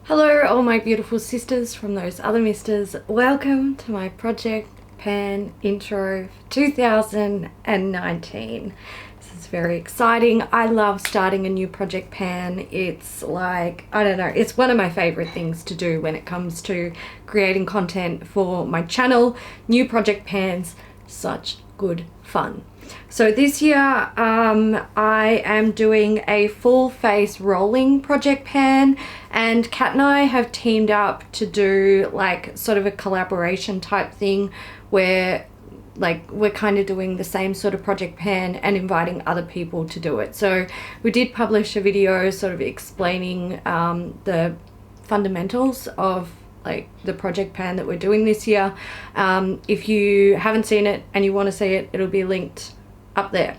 Hello all my beautiful sisters from those other misters. Welcome to my Project Pan intro for 2019. This is very exciting. I love starting a new Project Pan. It's like, I don't know, it's one of my favorite things to do when it comes to creating content for my channel. New Project Pans, such good fun. So this year I am doing a full face rolling Project Pan, and Kat and I have teamed up to do like sort of a collaboration type thing where like we're kind of doing the same sort of Project Pan and inviting other people to do it. So we did publish a video sort of explaining the fundamentals of like the Project Pan that we're doing this year. If you haven't seen it and you want to see it, it'll be linked up there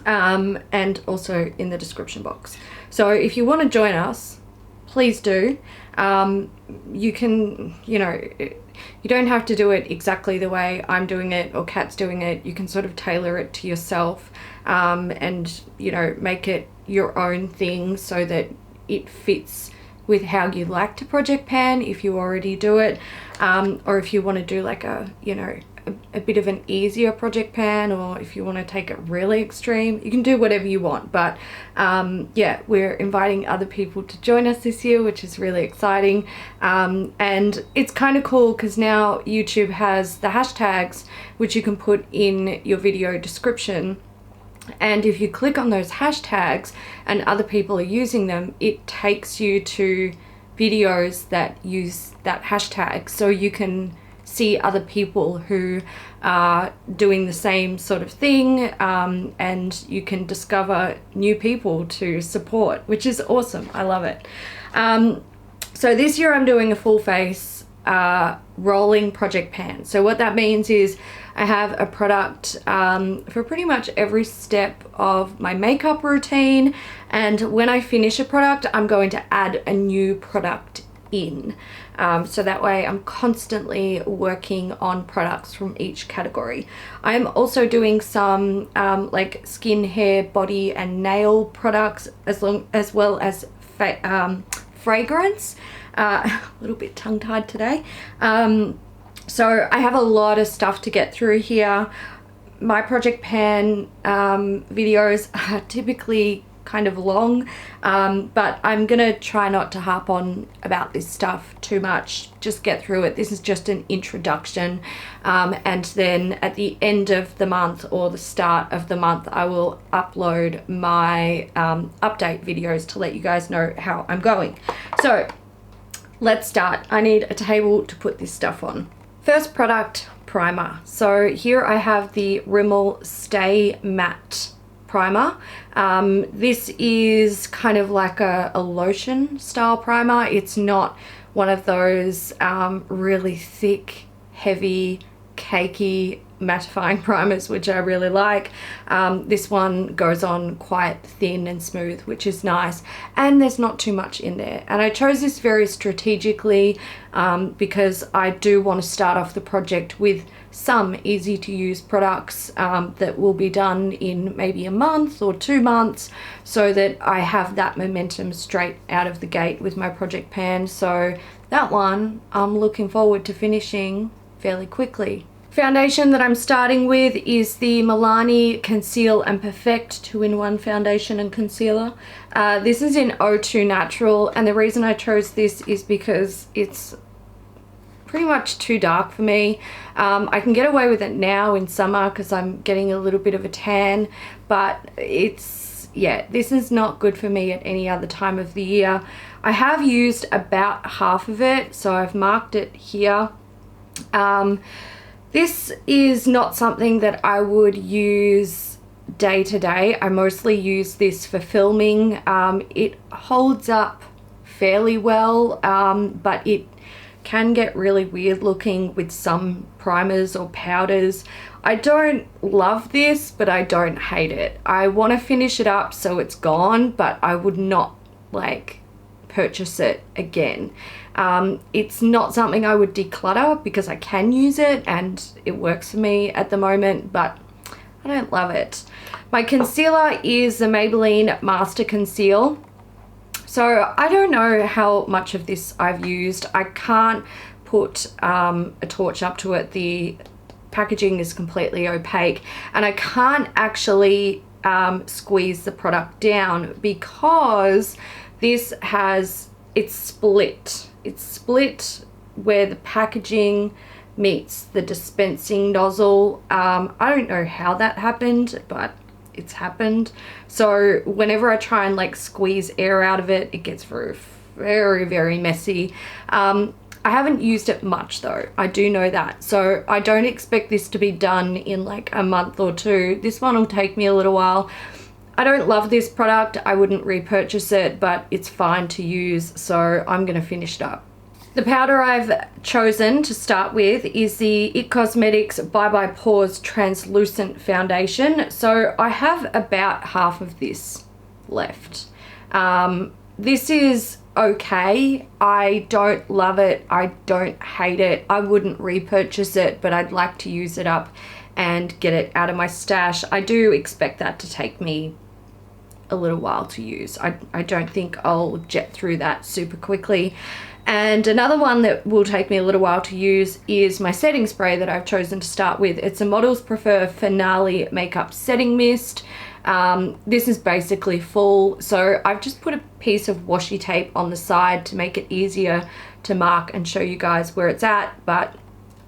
and also in the description box. So if you want to join us, please do. You can, you don't have to do it exactly the way I'm doing it or Kat's doing it. You can sort of tailor it to yourself and make it your own thing so that it fits with how you like to Project Pan if you already do it, or if you want to do like a bit of an easier Project Pan, or if you want to take it really extreme, you can do whatever you want. But yeah, we're inviting other people to join us this year, which is really exciting. And it's kind of cool because now YouTube has the hashtags which you can put in your video description. And if you click on those hashtags and other people are using them, it takes you to videos that use that hashtag, so you can see other people who are doing the same sort of thing, and you can discover new people to support, which is awesome. I love it. So this year I'm doing a full face rolling Project Pan. So what that means is I have a product for pretty much every step of my makeup routine, and when I finish a product I'm going to add a new product in. So that way I'm constantly working on products from each category. I'm also doing some like skin, hair, body and nail products as well as fragrance. A little bit tongue-tied today. So I have a lot of stuff to get through here. My Project Pan videos are typically kind of long, but I'm gonna try not to harp on about this stuff too much. Just get through it. This is just an introduction, and then at the end of the month or the start of the month I will upload my update videos to let you guys know how I'm going. So let's start. I need a table to put this stuff on. First product, primer. So here I have the Rimmel Stay Matte primer. This is kind of like a lotion style primer. It's not one of those really thick, heavy, cakey mattifying primers, which I really like. This one goes on quite thin and smooth, which is nice, and there's not too much in there. And I chose this very strategically because I do want to start off the project with some easy to use products that will be done in maybe a month or 2 months, so that I have that momentum straight out of the gate with my Project Pan. So that one I'm looking forward to finishing fairly quickly. Foundation that I'm starting with is the Milani Conceal and Perfect 2-in-1 foundation and concealer. This is in O2 Natural, and the reason I chose this is because it's pretty much too dark for me. I can get away with it now in summer because I'm getting a little bit of a tan, but this is not good for me at any other time of the year. I have used about half of it, so I've marked it here. This is not something that I would use day to day. I mostly use this for filming. It holds up fairly well, but it can get really weird looking with some primers or powders. I don't love this, but I don't hate it. I want to finish it up so it's gone, but I would not like purchase it again. It's not something I would declutter because I can use it and it works for me at the moment, but I don't love it. My concealer is the Maybelline Master Conceal. So I don't know how much of this I've used. I can't put a torch up to it. The packaging is completely opaque, and I can't actually squeeze the product down because this has, it's split where the packaging meets the dispensing nozzle. I don't know how that happened, but it's happened. So whenever I try and like squeeze air out of it, it gets very messy. I haven't used it much though, I do know that. So I don't expect this to be done in like a month or two. This one will take me a little while. I don't love this product. I wouldn't repurchase it, but it's fine to use, so I'm gonna finish it up. The powder I've chosen to start with is the IT Cosmetics Bye Bye Pores Translucent Foundation. So I have about half of this left. This is okay. I don't love it. I don't hate it. I wouldn't repurchase it, but I'd like to use it up and get it out of my stash. I do expect that to take me a little while to use. I don't think I'll jet through that super quickly. And another one that will take me a little while to use is my setting spray that I've chosen to start with. It's a Models Prefer Finale Makeup Setting Mist. This is basically full, so I've just put a piece of washi tape on the side to make it easier to mark and show you guys where it's at, but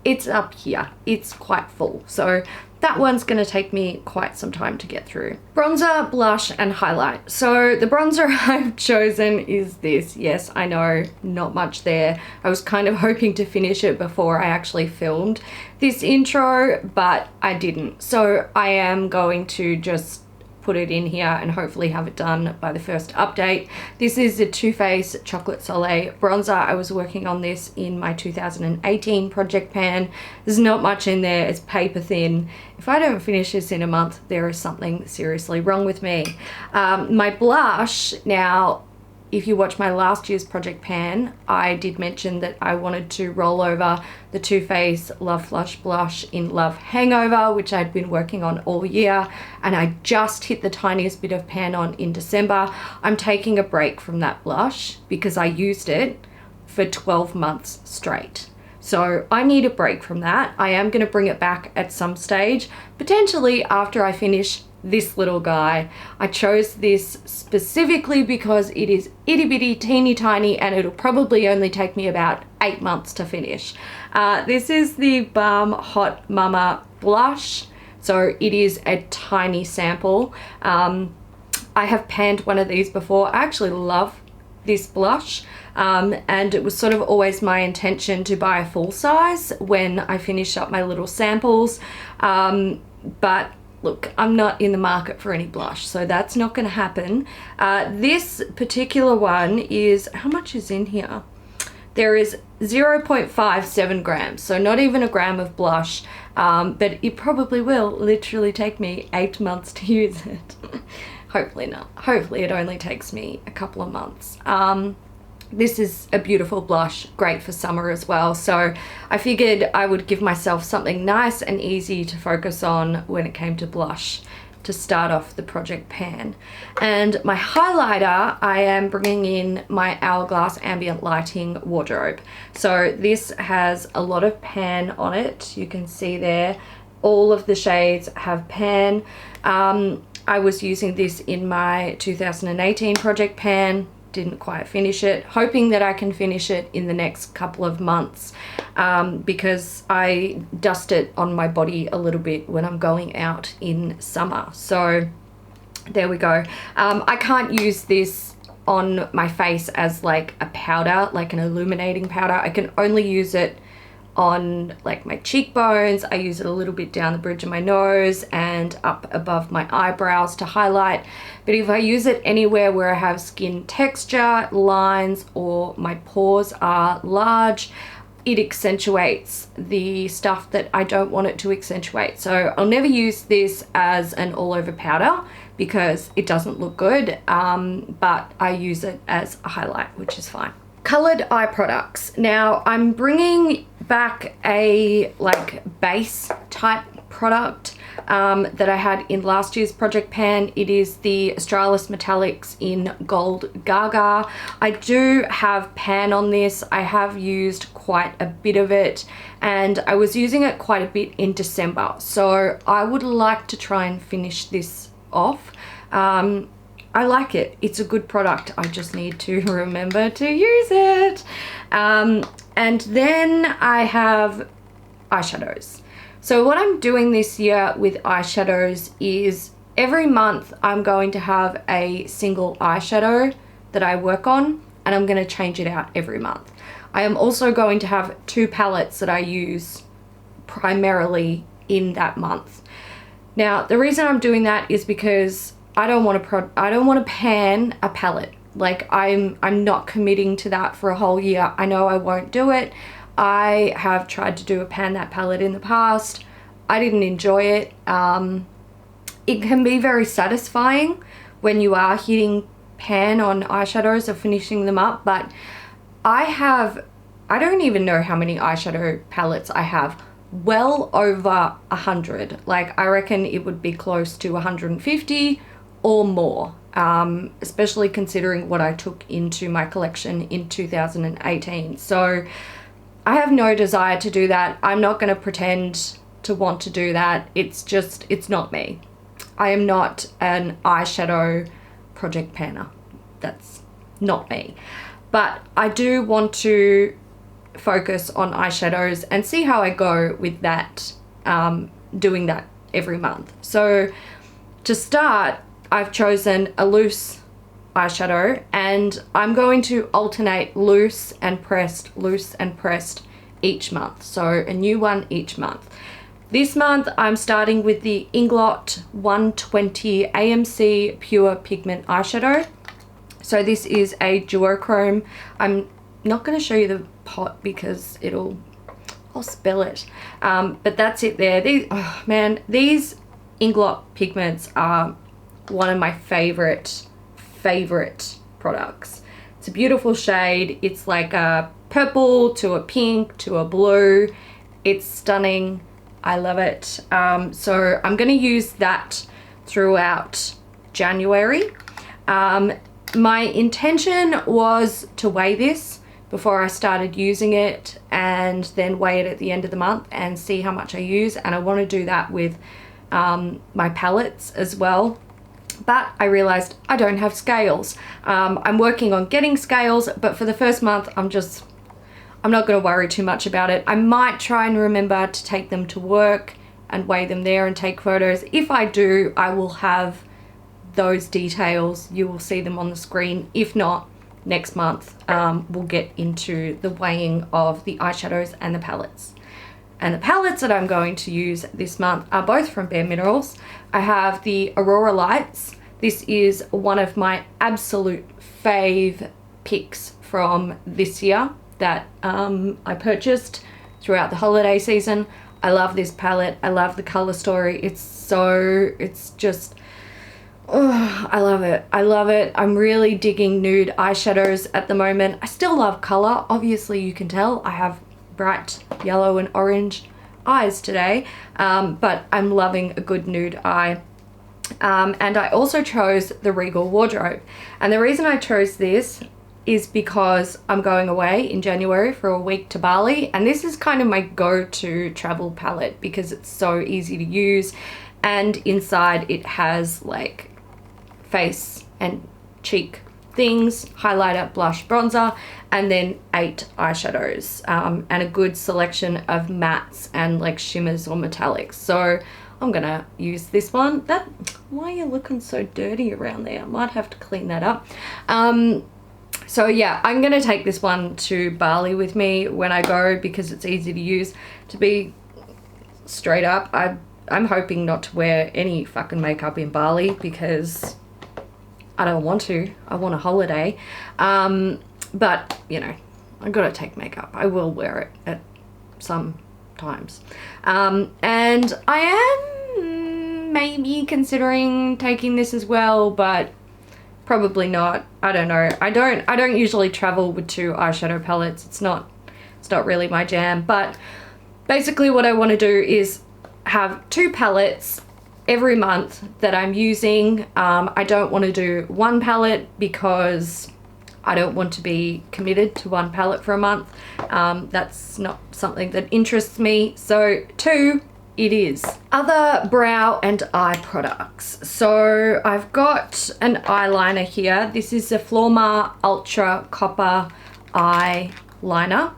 it's up here. It's quite full, so that one's going to take me quite some time to get through. Bronzer, blush, and highlight. So the bronzer I've chosen is this. Yes, I know, not much there. I was kind of hoping to finish it before I actually filmed this intro, but I didn't. So I am going to just put it in here and hopefully have it done by the first update. This is the Too Faced Chocolate Soleil bronzer. I was working on this in my 2018 project pan. There's not much in there, it's paper thin. If I don't finish this in a month, there is something seriously wrong with me. My blush, now, if you watch my last year's project pan, I did mention that I wanted to roll over the Too Faced Love Flush Blush in Love Hangover, which I'd been working on all year, and I just hit the tiniest bit of pan on in December. I'm taking a break from that blush because I used it for 12 months straight. So I need a break from that. I am going to bring it back at some stage, potentially after I finish this little guy. I chose this specifically because it is itty bitty teeny tiny and it'll probably only take me about 8 months to finish. This is the Balm Hot Mama blush, so it is a tiny sample. I have panned one of these before. I actually love this blush, and it was sort of always my intention to buy a full size when I finish up my little samples, but look, I'm not in the market for any blush, so that's not going to happen. This particular one is, how much is in here? There is 0.57 grams, so not even a gram of blush, but it probably will literally take me 8 months to use it. Hopefully not. Hopefully it only takes me a couple of months. This is a beautiful blush, great for summer as well. So I figured I would give myself something nice and easy to focus on when it came to blush to start off the project pan. And my highlighter, I am bringing in my Hourglass Ambient Lighting Wardrobe. So this has a lot of pan on it. You can see there, all of the shades have pan. I was using this in my 2018 project pan. Didn't quite finish it, hoping that I can finish it in the next couple of months, because I dust it on my body a little bit when I'm going out in summer. So there we go. I can't use this on my face as like a powder, like an illuminating powder. I can only use it on like my cheekbones. I use it a little bit down the bridge of my nose and up above my eyebrows to highlight. But if I use it anywhere where I have skin texture, lines, or my pores are large, it accentuates the stuff that I don't want it to accentuate. So I'll never use this as an all over powder because it doesn't look good, but I use it as a highlight, which is fine. Colored eye products. Now I'm bringing back a like base type product. that I had in last year's project pan. It is the Australis Metallics in Gold Gaga. I do have pan on this. I have used quite a bit of it, and I was using it quite a bit in December, so I would like to try and finish this off. I like it. It's a good product. I just need to remember to use it. And then I have eyeshadows. So what I'm doing this year with eyeshadows is every month I'm going to have a single eyeshadow that I work on, and I'm going to change it out every month. I am also going to have 2 palettes that I use primarily in that month. Now, the reason I'm doing that is because I don't want to pan a palette. Like, I'm not committing to that for a whole year. I know I won't do it. I have tried to do a pan that palette in the past. I didn't enjoy it. It can be very satisfying when you are hitting pan on eyeshadows or finishing them up, but I don't even know how many eyeshadow palettes I have. Well over 100. Like, I reckon it would be close to 150 or more, especially considering what I took into my collection in 2018. So I have no desire to do that. I'm not going to pretend to want to do that. It's not me. I am not an eyeshadow project panner. That's not me. But I do want to focus on eyeshadows and see how I go with that, doing that every month. So to start, I've chosen a loose eyeshadow, and I'm going to alternate loose and pressed each month. So a new one each month. This month I'm starting with the Inglot 120 AMC Pure Pigment Eyeshadow. So this is a duochrome. I'm not going to show you the pot because I'll spill it. But that's it there. These Inglot pigments are one of my favorite products. It's a beautiful shade. It's like a purple to a pink to a blue. It's stunning. I love it. So I'm going to use that throughout January. My intention was to weigh this before I started using it, and then weigh it at the end of the month and see how much I use, and I want to do that with my palettes as well. But I realized I don't have scales. I'm working on getting scales, but for the first month I'm not going to worry too much about it. I might try and remember to take them to work and weigh them there and take photos. If I do, I will have those details. You will see them on the screen. If not, next month we'll get into the weighing of the eyeshadows and the palettes. And the palettes that I'm going to use this month are both from Bare Minerals. I have the Aurora Lights. This is one of my absolute fave picks from this year that I purchased throughout the holiday season. I love this palette. I love the color story. It's just, oh, I love it. I love it. I'm really digging nude eyeshadows at the moment. I still love color. Obviously you can tell I have bright yellow and orange eyes today, but I'm loving a good nude eye. And I also chose the Regal Wardrobe, and the reason I chose this is because I'm going away in January for a week to Bali, and this is kind of my go-to travel palette because it's so easy to use, and inside it has like face and cheek things, highlighter, blush, bronzer, and then 8 eyeshadows, and a good selection of mattes and like shimmers or metallics. So I'm gonna use this one. Why are you looking so dirty around there? I might have to clean that up. So yeah, I'm gonna take this one to Bali with me when I go because it's easy to use. To be straight up, I'm hoping not to wear any fucking makeup in Bali because I don't want to. I want a holiday. But you know, I gotta take makeup. I will wear it at some times. And I am maybe considering taking this as well, but probably not. I don't know. I don't usually travel with 2 eyeshadow palettes. It's not really my jam. But basically what I want to do is have 2 palettes every month that I'm using. I don't want to do 1 palette because I don't want to be committed to 1 palette for a month. That's not something that interests me. So 2 it is. Other brow and eye products. So I've got an eyeliner here. This is the Flormar Ultra Copper Eyeliner.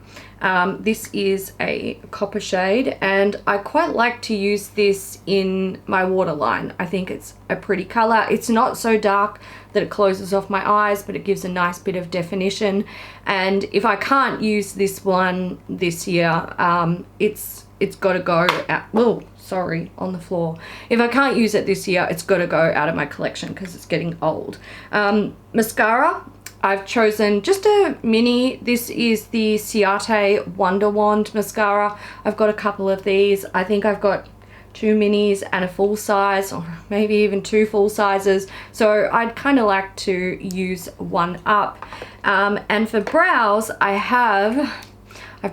This is a copper shade, and I quite like to use this in my waterline. I think it's a pretty color. It's not so dark that it closes off my eyes, but it gives a nice bit of definition. And if I can't use this one this year, it's got to go out. Whoa, sorry, on the floor. If I can't use it this year, it's got to go out of my collection because it's getting old. Mascara. I've chosen just a mini. This is the Ciate Wonder Wand mascara. I've got a couple of these. I think I've got 2 minis and a full size, or maybe even 2 full sizes. So I'd kind of like to use one up. And for brows, I've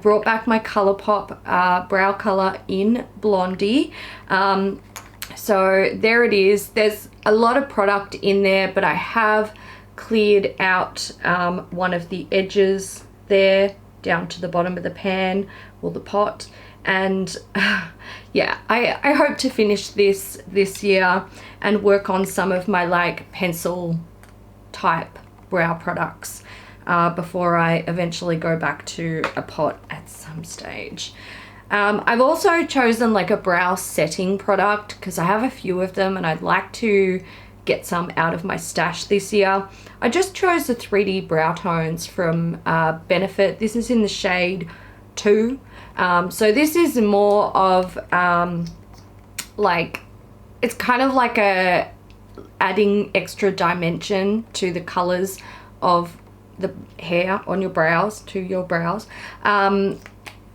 brought back my ColourPop brow color in Blondie. So there it is. There's a lot of product in there, but I have cleared out one of the edges there down to the bottom of the pan or the pot, and yeah, I hope to finish this year and work on some of my like pencil type brow products before I eventually go back to a pot at some stage. I've also chosen like a brow setting product because I have a few of them and I'd like to get some out of my stash this year. I just chose the 3D brow tones from Benefit. This is in the shade 2. So this is more of like, it's kind of like adding extra dimension to the colors of the hair on your brows, to your brows.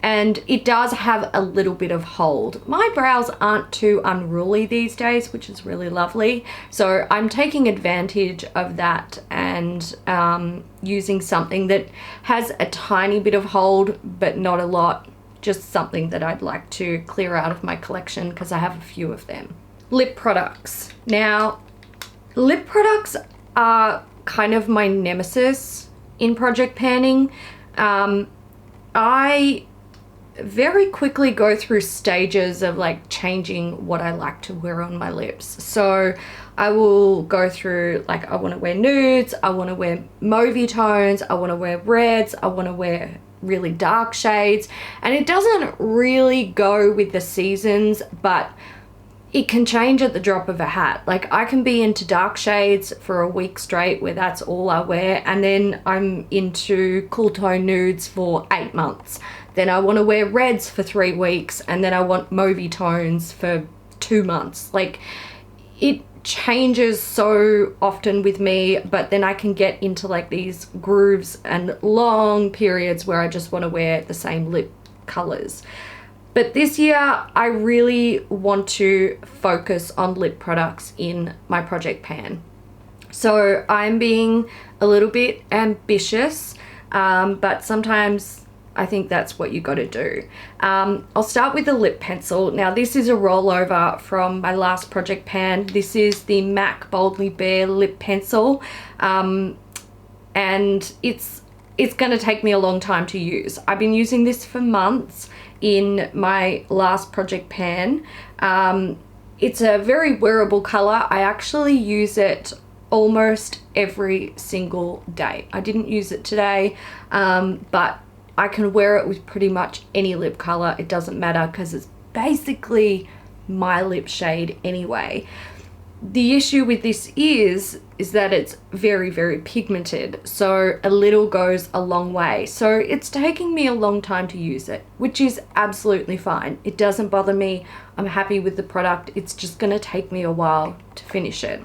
And it does have a little bit of hold. My brows aren't too unruly these days, which is really lovely. So I'm taking advantage of that and using something that has a tiny bit of hold, but not a lot. Just something that I'd like to clear out of my collection because I have a few of them. Lip products. Now, lip products are kind of my nemesis in project panning. I very quickly go through stages of like changing what I like to wear on my lips. So I will go through like, I want to wear nudes, I want to wear mauvey tones, I want to wear reds, I want to wear really dark shades, and it doesn't really go with the seasons, but it can change at the drop of a hat. Like I can be into dark shades for a week straight where that's all I wear, and then I'm into cool tone nudes for 8 months. Then I want to wear reds for 3 weeks, and then I want mauvey tones for 2 months. Like it changes so often with me, but then I can get into like these grooves and long periods where I just want to wear the same lip colors. But this year, I really want to focus on lip products in my project pan. So I'm being a little bit ambitious, but sometimes I think that's what you got to do. I'll start with the lip pencil. Now this is a rollover from my last project pan. This is the MAC Boldly Bare lip pencil, and it's going to take me a long time to use. I've been using this for months in my last project pan. It's a very wearable color. I actually use it almost every single day. I didn't use it today, but I can wear it with pretty much any lip color. It doesn't matter because it's basically my lip shade anyway. The issue with this is that it's very, very pigmented. So a little goes a long way. So it's taking me a long time to use it, which is absolutely fine. It doesn't bother me. I'm happy with the product. It's just gonna take me a while to finish it.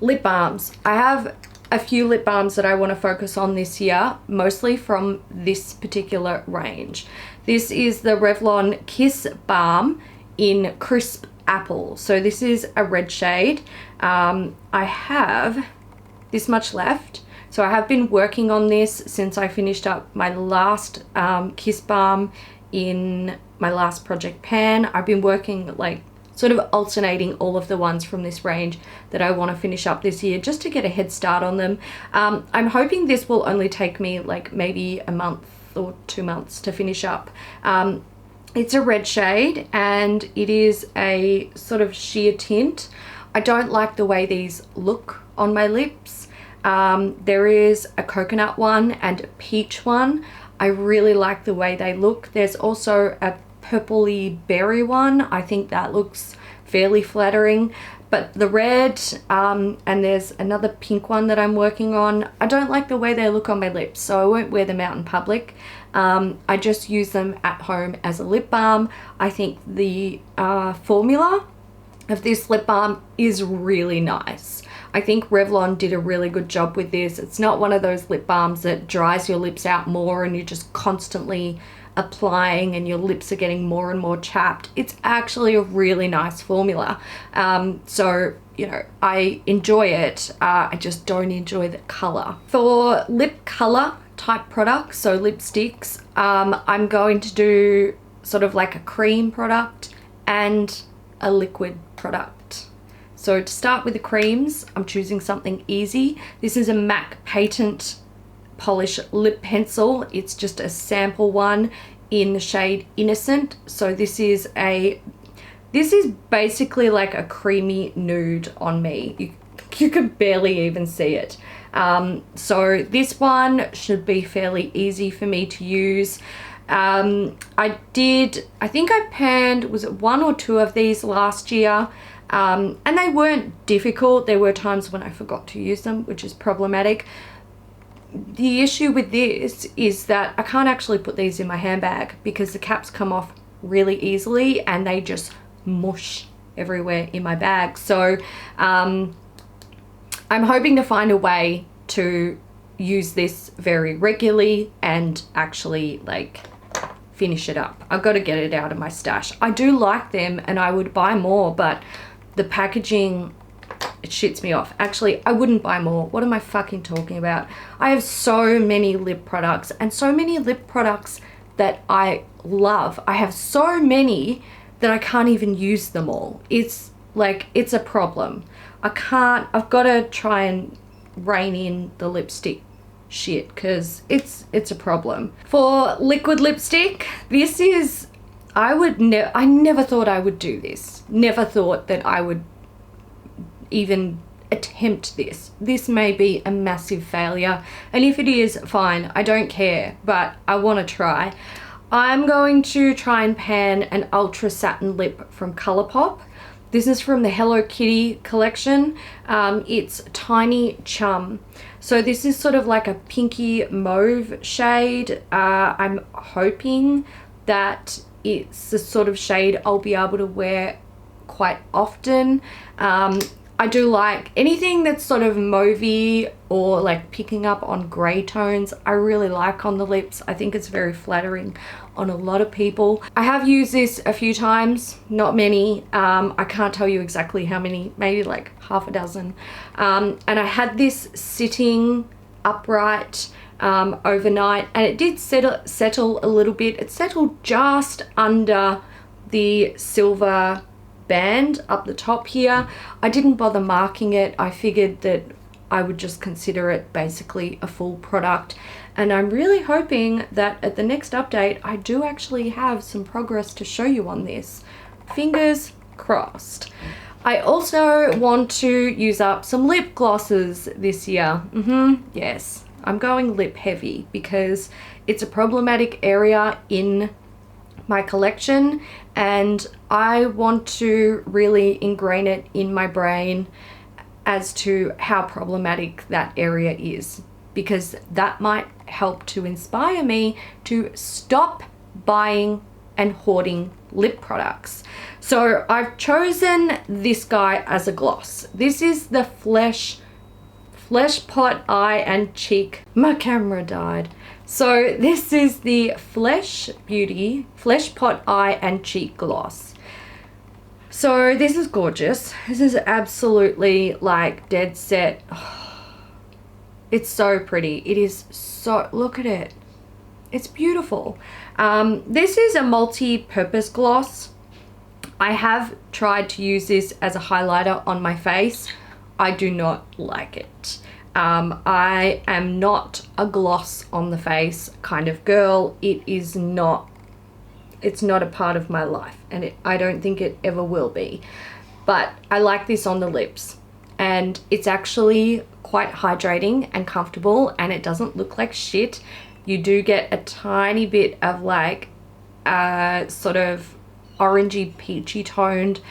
Lip balms. I have a few lip balms that I want to focus on this year, mostly from this particular range. This is the Revlon Kiss Balm in Crisp Apple. So this is a red shade. I have this much left. So I have been working on this since I finished up my last Kiss Balm in my last project pan. I've been working like sort of alternating all of the ones from this range that I want to finish up this year just to get a head start on them. I'm hoping this will only take me like maybe a month or 2 months to finish up. It's a red shade and it is a sort of sheer tint. I don't like the way these look on my lips. There is a coconut one and a peach one. I really like the way they look. There's also a purpley berry one. I think that looks fairly flattering. But the red, and there's another pink one that I'm working on. I don't like the way they look on my lips, so I won't wear them out in public. I just use them at home as a lip balm. I think the formula of this lip balm is really nice. I think Revlon did a really good job with this. It's not one of those lip balms that dries your lips out more and you're just constantly applying and your lips are getting more and more chapped. It's actually a really nice formula. So, you know, I enjoy it. I just don't enjoy the color. For lip color type products, so lipsticks, I'm going to do sort of like a cream product and a liquid product. So to start with the creams, I'm choosing something easy. This is a MAC Patent Polish lip pencil. It's just a sample one in the shade Innocent. So this is basically like a creamy nude on me. You could barely even see it. So this one should be fairly easy for me to use. I think I panned, was it 1 or 2 of these last year? And they weren't difficult. There were times when I forgot to use them, which is problematic. The issue with this is that I can't actually put these in my handbag because the caps come off really easily and they just mush everywhere in my bag. So I'm hoping to find a way to use this very regularly and actually like finish it up. I've got to get it out of my stash. I do like them and I would buy more, but the packaging, it shits me off. Actually, I wouldn't buy more. What am I fucking talking about? I have so many lip products and so many lip products that I love. I have so many that I can't even use them all. It's like, it's a problem. I've got to try and rein in the lipstick shit because it's a problem. For liquid lipstick, this is, I never thought I would do this. Never thought that I would even attempt this. This may be a massive failure, and if it is, fine, I don't care, but I want to try. I'm going to try and pan an Ultra Satin Lip from Colourpop. This is from the Hello Kitty collection. It's Tiny Chum. So this is sort of like a pinky mauve shade. I'm hoping that it's the sort of shade I'll be able to wear quite often. I do like anything that's sort of mauvey or like picking up on grey tones. I really like on the lips. I think it's very flattering on a lot of people. I have used this a few times, not many. I can't tell you exactly how many, maybe like half a dozen. And I had this sitting upright overnight and it did settle a little bit. It settled just under the silver band up the top here. I didn't bother marking it. I figured that I would just consider it basically a full product, and I'm really hoping that at the next update I do actually have some progress to show you on this. Fingers crossed. I also want to use up some lip glosses this year. Yes, I'm going lip heavy because it's a problematic area in my collection and I want to really ingrain it in my brain as to how problematic that area is, because that might help to inspire me to stop buying and hoarding lip products. So I've chosen this guy as a gloss. This is the Flesh Pot Eye and Cheek. My camera died. So this is the Flesh Beauty Flesh Pot Eye and Cheek Gloss. So this is gorgeous. This is absolutely like dead set. Oh, it's so pretty. It is so, look at it. It's beautiful. This is a multi-purpose gloss. I have tried to use this as a highlighter on my face. I do not like it. I am not a gloss on the face kind of girl. It's not a part of my life, and I don't think it ever will be. But I like this on the lips, and it's actually quite hydrating and comfortable, and it doesn't look like shit. You do get a tiny bit of like sort of orangey peachy toned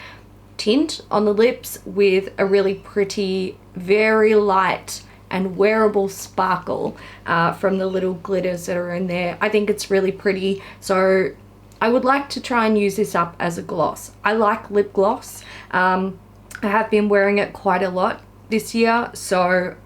tint on the lips with a really pretty, very light and wearable sparkle from the little glitters that are in there. I think it's really pretty, so I would like to try and use this up as a gloss. I like lip gloss. I have been wearing it quite a lot this year, so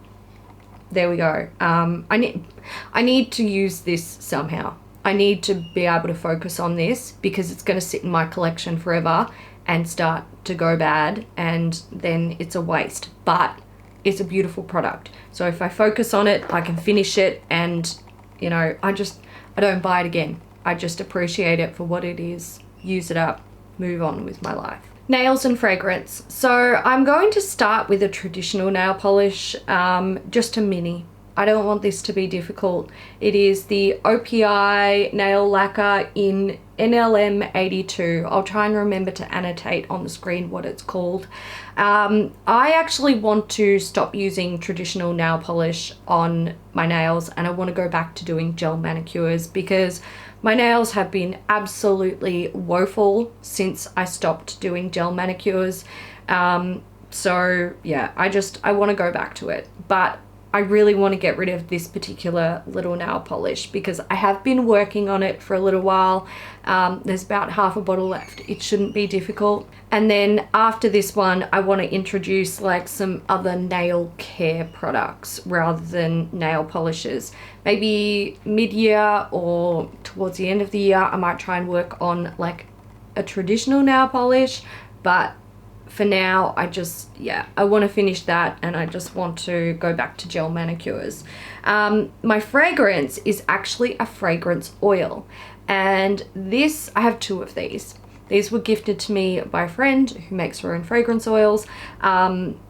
there we go. I need to use this somehow. I need to be able to focus on this because it's going to sit in my collection forever and start to go bad, and then it's a waste. But it's a beautiful product. So if I focus on it, I can finish it, and you know, I don't buy it again. I just appreciate it for what it is, use it up, move on with my life. Nails and fragrance. So I'm going to start with a traditional nail polish, just a mini. I don't want this to be difficult. It is the OPI nail lacquer in NLM 82. I'll try and remember to annotate on the screen what it's called. I actually want to stop using traditional nail polish on my nails, and I want to go back to doing gel manicures because my nails have been absolutely woeful since I stopped doing gel manicures. So yeah, I want to go back to it, but I really want to get rid of this particular little nail polish because I have been working on it for a little while. There's about half a bottle left. It shouldn't be difficult. And then after this one, I want to introduce like some other nail care products rather than nail polishes. Maybe mid-year or towards the end of the year, I might try and work on like a traditional nail polish, but for now, I want to finish that, and I just want to go back to gel manicures. My fragrance is actually a fragrance oil, and this, I have 2 of these. These were gifted to me by a friend who makes her own fragrance oils,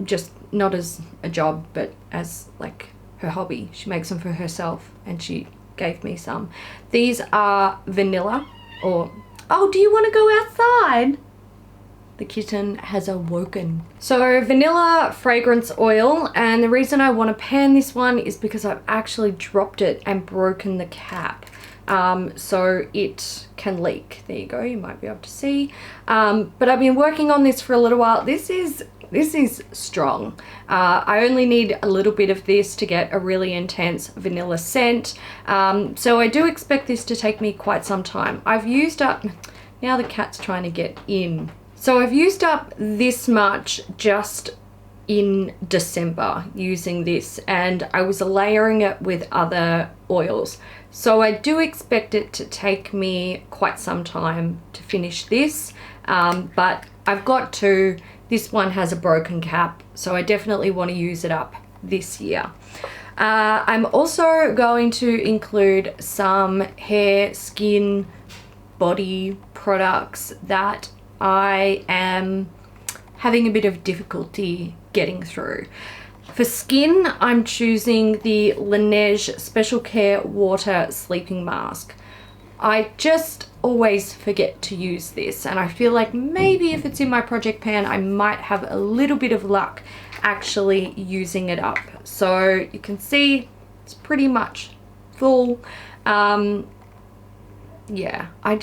just not as a job, but as like her hobby. She makes them for herself, and she gave me some. These are vanilla, or, oh, do you want to go outside? The kitten has awoken. So vanilla fragrance oil, and the reason I want to pan this one is because I've actually dropped it and broken the cap. So it can leak. There you go, you might be able to see. But I've been working on this for a little while. This is strong. I only need a little bit of this to get a really intense vanilla scent. So I do expect this to take me quite some time. I've used up, now the cat's trying to get in. So I've used up this much just in December using this, and I was layering it with other oils. So I do expect it to take me quite some time to finish this, but I've got to, this one has a broken cap, so I definitely want to use it up this year. I'm also going to include some hair, skin, body products that I am having a bit of difficulty getting through. For skin, I'm choosing the Laneige Special Care Water Sleeping Mask. I just always forget to use this, and I feel like maybe if it's in my project pan, I might have a little bit of luck actually using it up. So you can see it's pretty much full. Yeah, I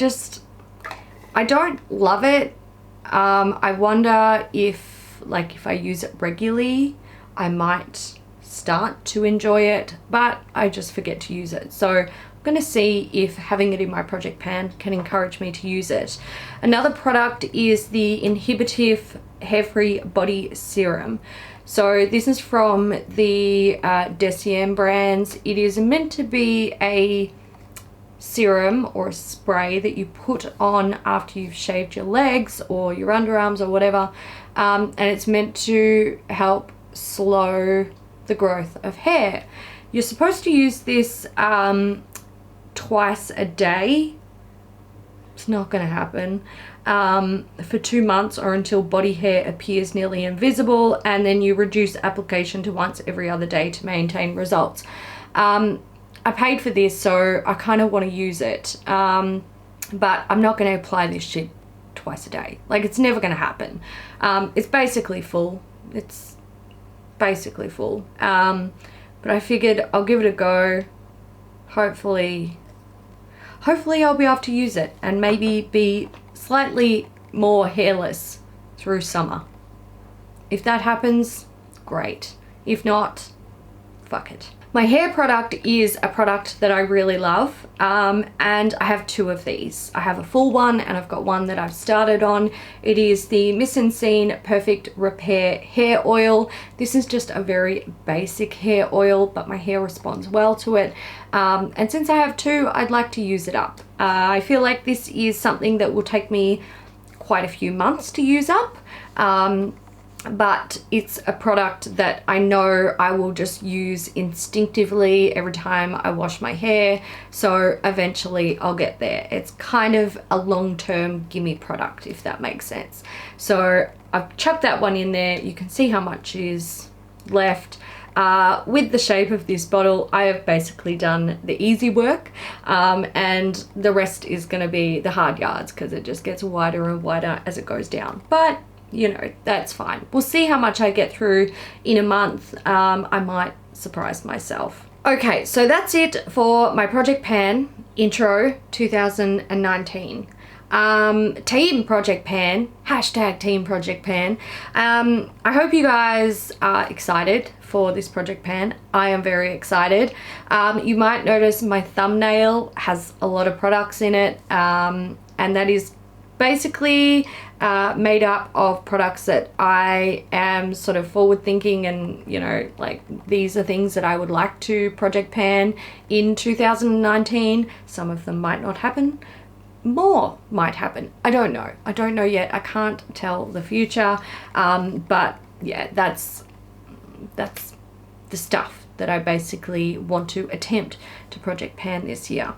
don't love it. I wonder if I use it regularly, I might start to enjoy it, but I just forget to use it. So I'm going to see if having it in my project pan can encourage me to use it. Another product is the Inhibitive Hair-Free Body Serum. So this is from the Deciem brands. It is meant to be a serum or a spray that you put on after you've shaved your legs or your underarms or whatever, and it's meant to help slow the growth of hair. You're supposed to use this twice a day. It's not going to happen. For 2 months or until body hair appears nearly invisible, and then you reduce application to once every other day to maintain results. I paid for this, so I kind of want to use it, but I'm not going to apply this shit twice a day. Like, it's never going to happen. It's basically full. It's basically full. But I figured I'll give it a go. Hopefully I'll be able to use it and maybe be slightly more hairless through summer. If that happens, great. If not, fuck it. My hair product is a product that I really love, and I have 2 of these. I have a full one and I've got one that I've started on. It is the Missing Scene Perfect Repair Hair Oil. This is just a very basic hair oil, but my hair responds well to it. And since I have 2, I'd like to use it up. I feel like this is something that will take me quite a few months to use up. But it's a product that I know I will just use instinctively every time I wash my hair, so eventually I'll get there. It's kind of a long-term gimme product, if that makes sense. So I've chucked that one in there. You can see how much is left. With the shape of this bottle, I have basically done the easy work, and the rest is going to be the hard yards, because it just gets wider and wider as it goes down. But you know, that's fine. We'll see how much I get through in a month. I might surprise myself. Okay, so that's it for my Project Pan intro 2019. Team Project Pan, hashtag Team Project Pan. I hope you guys are excited for this Project Pan. I am very excited. You might notice my thumbnail has a lot of products in it, and that is basically made up of products that I am sort of forward thinking, and you know, like, these are things that I would like to Project Pan in 2019. Some of them might not happen. More might happen. I don't know yet. I can't tell the future. But yeah, that's the stuff that I basically want to attempt to Project Pan this year.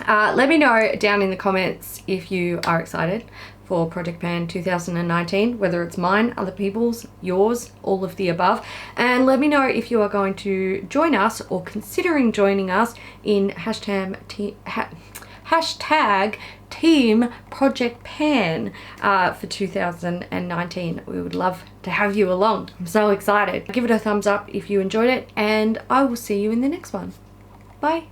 Let me know down in the comments if you are excited for Project Pan 2019, whether it's mine, other people's, yours, all of the above. And let me know if you are going to join us or considering joining us in hashtag Team Project Pan for 2019. We would love to have you along. I'm so excited. Give it a thumbs up if you enjoyed it, and I will see you in the next one. Bye.